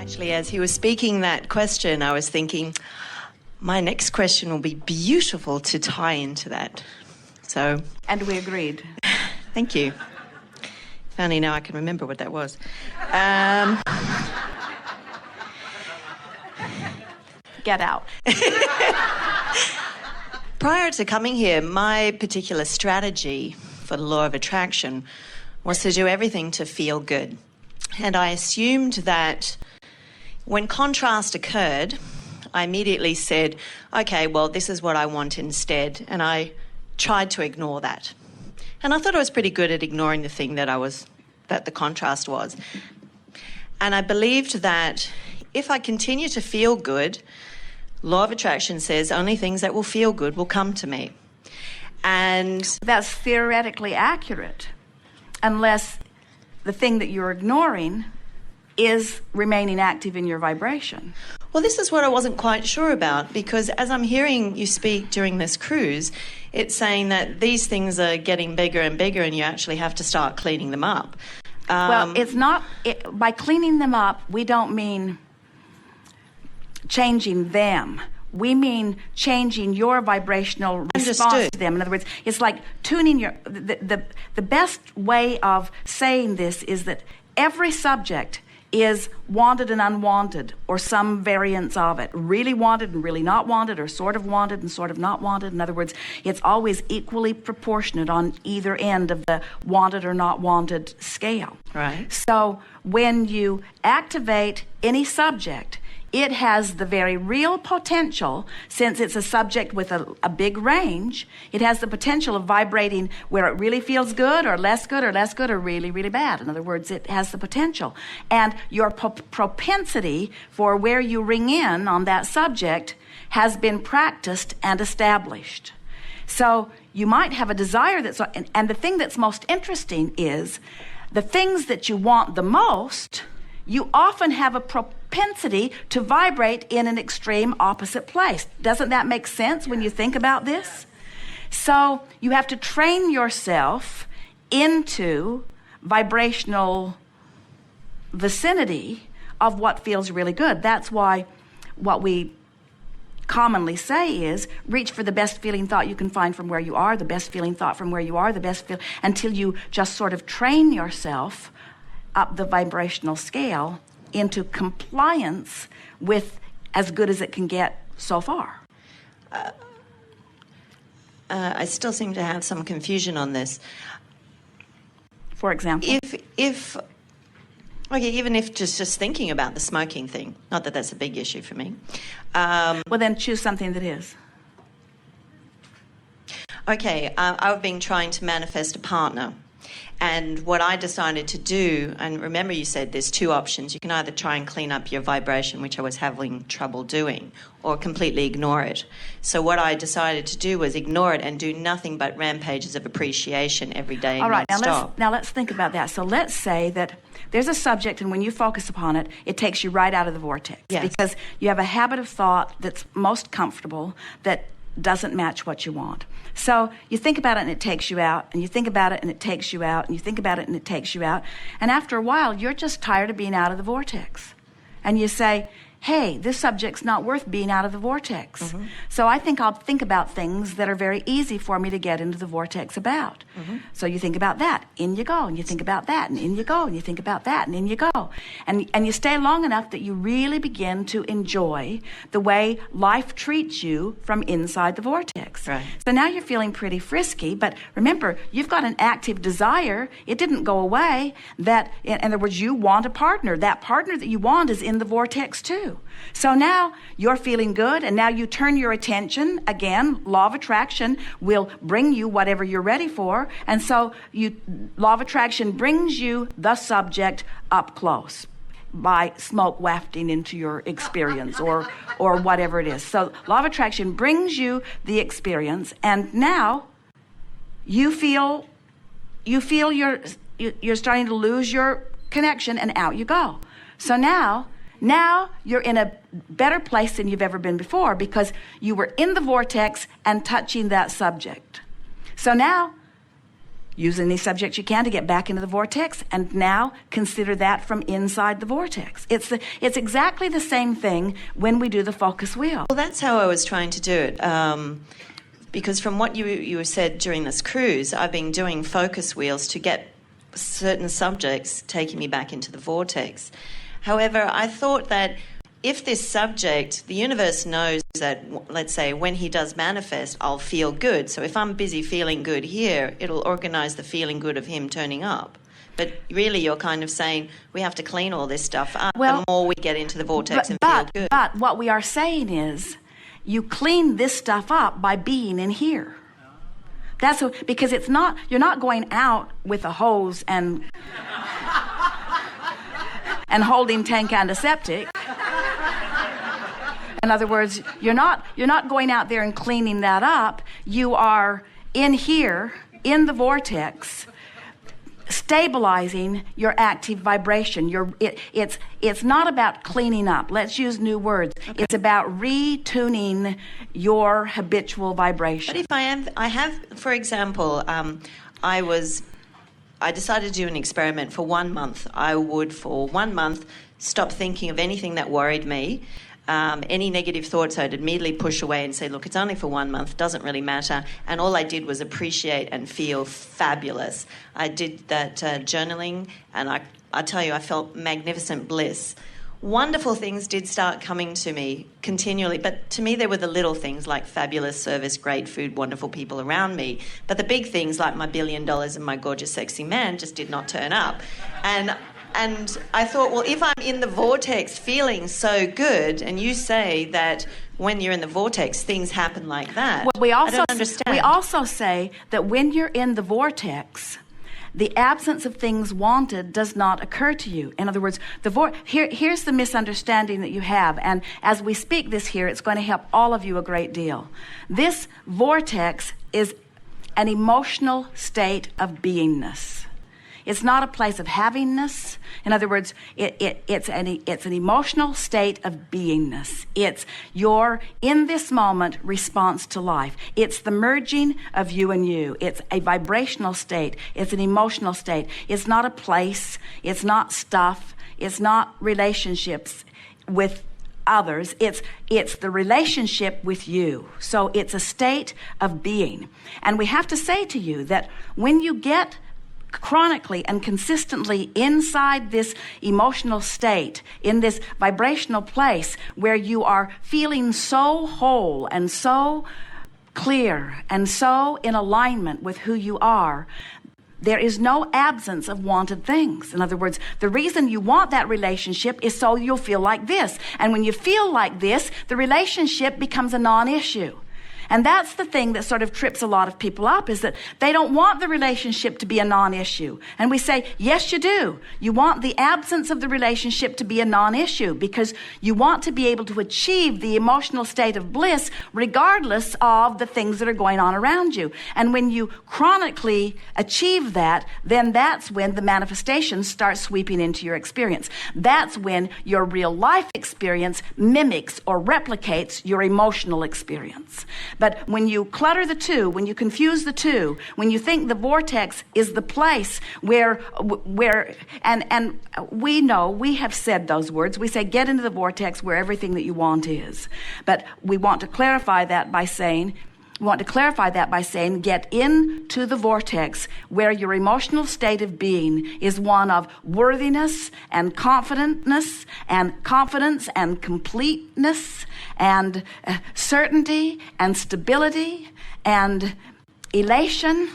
Actually, as he was speaking that question, I was thinking, my next question will be beautiful to tie into that. So, and we agreed. Thank you. If only now I can remember what that was. Get out. Prior to coming here, my particular strategy for the law of attraction was to do everything to feel good. And I assumed that when contrast occurred, I immediately said, okay, well, this is what I want instead. And I tried to ignore that. And I thought I was pretty good at ignoring the thing that the contrast was. And I believed that if I continue to feel good, law of attraction says only things that will feel good will come to me. And that's theoretically accurate, unless the thing that you're ignoring is remaining active in your vibration. Well, this is what I wasn't quite sure about, because as I'm hearing you speak during this cruise, it's saying that these things are getting bigger and bigger and you actually have to start cleaning them up. Well, it's not, by cleaning them up, we don't mean changing them. We mean changing your vibrational response to them. In other words, it's like tuning your... The best way of saying this is that every subject is wanted and unwanted, or some variants of it. Really wanted and really not wanted, or sort of wanted and sort of not wanted. In other words, it's always equally proportionate on either end of the wanted or not wanted scale. Right. So when you activate any subject, it has the very real potential, since it's a subject with a big range, it has the potential of vibrating where it really feels good or less good or less good or really, really bad. In other words, it has the potential. And your propensity for where you ring in on that subject has been practiced and established. So you might have a desire that's... And the thing that's most interesting is the things that you want the most, you often have a propensity to vibrate in an extreme opposite place. Doesn't that make sense when you think about this? So you have to train yourself into vibrational vicinity of what feels really good. That's why what we commonly say is reach for the best feeling thought you can find from where you are, the best feeling thought from where you are, the best feel, until you just sort of train yourself up the vibrational scale into compliance with as good as it can get so far. I still seem to have some confusion on this. For example? Even if just thinking about the smoking thing, not that that's a big issue for me. Well, then choose something that is. Okay, I've been trying to manifest a partner. And what I decided to do, and remember you said there's two options. You can either try and clean up your vibration, which I was having trouble doing, or completely ignore it. So what I decided to do was ignore it and do nothing but rampages of appreciation every day. All right, non-stop. now let's think about that. So let's say that there's a subject, and when you focus upon it, it takes you right out of the vortex. Yes. Because you have a habit of thought that's most comfortable that doesn't match what you want. So you think about it and it takes you out, and you think about it and it takes you out, and you think about it and it takes you out. And after a while, you're just tired of being out of the vortex. And you say, hey, this subject's not worth being out of the vortex. Mm-hmm. So I think I'll think about things that are very easy for me to get into the vortex about. Mm-hmm. So you think about that, in you go, and you think about that, and in you go, and you think about that, and in you go. And you stay long enough that you really begin to enjoy the way life treats you from inside the vortex. Right. So now you're feeling pretty frisky, but remember, you've got an active desire. It didn't go away. That, in other words, you want a partner. That partner that you want is in the vortex too. So now you're feeling good, and now you turn your attention, again, law of attraction will bring you whatever you're ready for, and so law of attraction brings you the subject up close by smoke wafting into your experience or whatever it is. So law of attraction brings you the experience, and now you feel you're starting to lose your connection, and out you go. So now you're in a better place than you've ever been before, because you were in the vortex and touching that subject. So now use any subject you can to get back into the vortex, and now consider that from inside the vortex. It's exactly the same thing when we do the focus wheel. Well, that's how I was trying to do it. Because from what you said during this cruise, I've been doing focus wheels to get certain subjects taking me back into the vortex. However, I thought that if this subject, the universe knows that, let's say, when he does manifest, I'll feel good. So if I'm busy feeling good here, it'll organize the feeling good of him turning up. But really, you're kind of saying we have to clean all this stuff up the more we get into the vortex and feel good. But what we are saying is you clean this stuff up by being in here. Because you're not going out with a hose and holding tank antiseptic. In other words, you're not going out there and cleaning that up. You are in here, in the vortex, stabilizing your active vibration. It's not about cleaning up. Let's use new words. Okay. It's about retuning your habitual vibration. But if I have, for example, I decided to do an experiment for 1 month. I would, for 1 month, stop thinking of anything that worried me. Any negative thoughts I'd immediately push away and say, look, it's only for 1 month, doesn't really matter. And all I did was appreciate and feel fabulous. I did that journaling, and I tell you, I felt magnificent bliss. Wonderful things did start coming to me continually, but to me, there were the little things like fabulous service, great food, wonderful people around me. But the big things like my $1 billion and my gorgeous, sexy man just did not turn up. And I thought, well, if I'm in the vortex feeling so good, and you say that when you're in the vortex, things happen like that, well, I don't understand. We also say that when you're in the vortex, the absence of things wanted does not occur to you. In other words, here's the misunderstanding that you have. And as we speak this here, it's going to help all of you a great deal. This vortex is an emotional state of beingness. It's not a place of havingness. In other words, it's an emotional state of beingness. It's your, in this moment, response to life. It's the merging of you and you. It's a vibrational state. It's an emotional state. It's not a place. It's not stuff. It's not relationships with others. It's the relationship with you. So it's a state of being. And we have to say to you that when you get chronically and consistently inside this emotional state, in this vibrational place where you are feeling so whole and so clear and so in alignment with who you are, there is no absence of wanted things. In other words, the reason you want that relationship is so you'll feel like this. And when you feel like this, the relationship becomes a non-issue. And that's the thing that sort of trips a lot of people up, is that they don't want the relationship to be a non-issue. And we say, yes, you do. You want the absence of the relationship to be a non-issue because you want to be able to achieve the emotional state of bliss regardless of the things that are going on around you. And when you chronically achieve that, then that's when the manifestations start sweeping into your experience. That's when your real life experience mimics or replicates your emotional experience. But when you clutter the two, when you confuse the two, when you think the vortex is the place where and we know, we have said those words. We say, get into the vortex where everything that you want is. But we want to clarify that by saying, get into the vortex where your emotional state of being is one of worthiness and confidence and completeness and certainty and stability and elation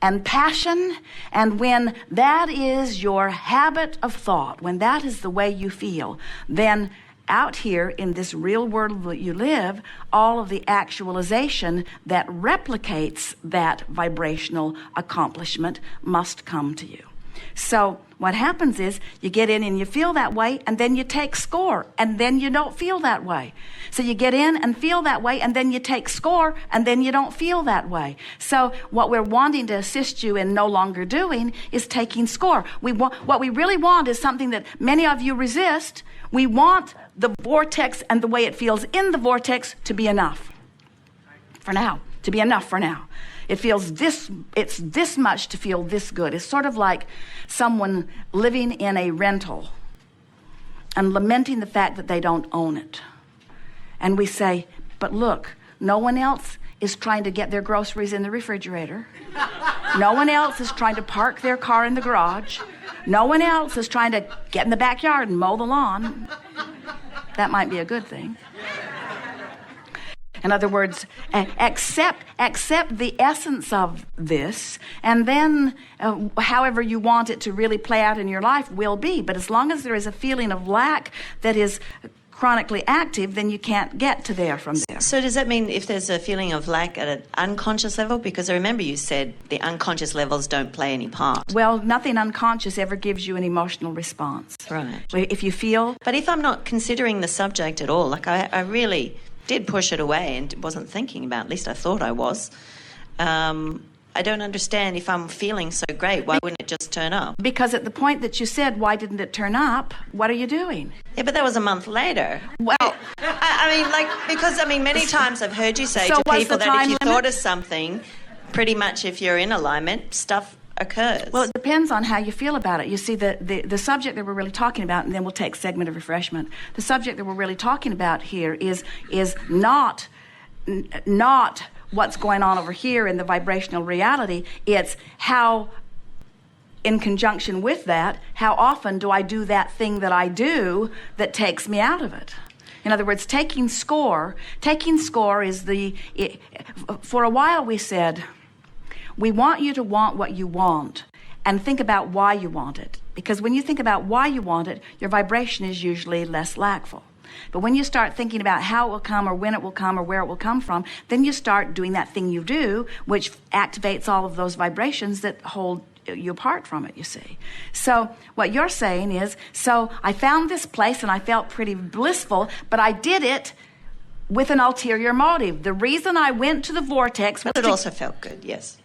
and passion. And when that is your habit of thought, when that is the way you feel, then out here in this real world that you live, all of the actualization that replicates that vibrational accomplishment must come to you. So what happens is you get in and you feel that way, and then you take score, and then you don't feel that way. So you get in and feel that way, and then you take score, and then you don't feel that way. So what we're wanting to assist you in no longer doing is taking score. What we really want is something that many of you resist. We want the vortex and the way it feels in the vortex to be enough for now, to be enough for now. It's this much to feel this good. It's sort of like someone living in a rental and lamenting the fact that they don't own it. And we say, but look, no one else is trying to get their groceries in the refrigerator. No one else is trying to park their car in the garage. No one else is trying to get in the backyard and mow the lawn. That might be a good thing. In other words, accept the essence of this, and then however you want it to really play out in your life will be. But as long as there is a feeling of lack that is chronically active, then you can't get to there from there. So does that mean if there's a feeling of lack at an unconscious level? Because I remember you said the unconscious levels don't play any part. Well, nothing unconscious ever gives you an emotional response. Right. If you feel... But if I'm not considering the subject at all, like I really did push it away and wasn't thinking about it, at least I thought I was, I don't understand if I'm feeling so great, why wouldn't it just turn up? Because at the point that you said, why didn't it turn up, what are you doing? Yeah, but that was a month later. Well, because many times I've heard you say so to people that if you limit? thought of something, pretty much if you're in alignment, stuff occurs. Well, it depends on how you feel about it. You see, the subject that we're really talking about, and then we'll take a segment of refreshment. The subject that we're really talking about here is not what's going on over here in the vibrational reality. It's how, in conjunction with that, how often do I do that thing that I do that takes me out of it? In other words, taking score is for a while we said, we want you to want what you want and think about why you want it. Because when you think about why you want it, your vibration is usually less lackful. But when you start thinking about how it will come or when it will come or where it will come from, then you start doing that thing you do, which activates all of those vibrations that hold you apart from it, you see. So what you're saying is, so I found this place and I felt pretty blissful, but I did it with an ulterior motive. The reason I went to the vortex... But it also felt good, yes.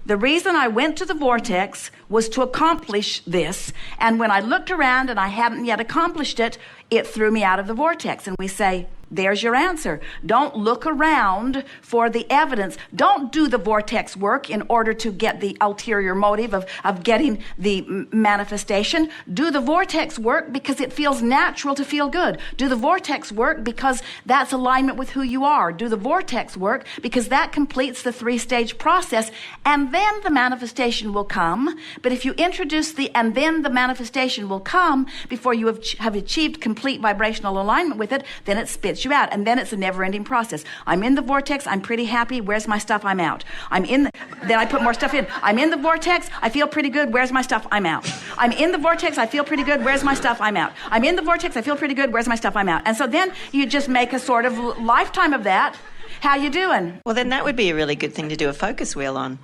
The reason I went to the vortex was to accomplish this, and when I looked around and I hadn't yet accomplished it, it threw me out of the vortex. And we say, there's your answer. Don't look around for the evidence. Don't do the vortex work in order to get the ulterior motive of getting the manifestation. Do the vortex work because it feels natural to feel good. Do the vortex work because that's alignment with who you are. Do the vortex work because that completes the 3-stage process, and then the manifestation will come. But if you introduce and then the manifestation will come before you have achieved complete vibrational alignment with it, then it spits you out, and then it's a never-ending process. I'm in the vortex, I'm pretty happy, where's my stuff? I'm out. Then I put more stuff in. I'm in the vortex, I feel pretty good, where's my stuff? I'm out. I'm in the vortex, I feel pretty good, where's my stuff? I'm out. I'm in the vortex, I feel pretty good, where's my stuff? I'm out. And so then you just make a sort of lifetime of that. How you doing? Well, then that would be a really good thing to do a focus wheel on,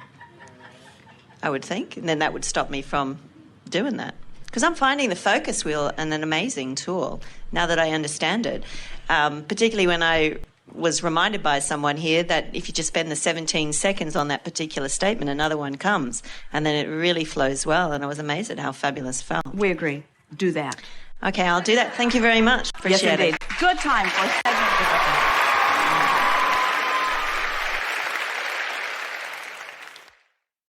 I would think, and then that would stop me from doing that. Because I'm finding the focus wheel an amazing tool now that I understand it. Particularly when I was reminded by someone here that if you just spend the 17 seconds on that particular statement, another one comes, and then it really flows well. And I was amazed at how fabulous it felt. We agree. Do that. Okay, I'll do that. Thank you very much. Appreciate it. Yes, indeed. Good time for a segment.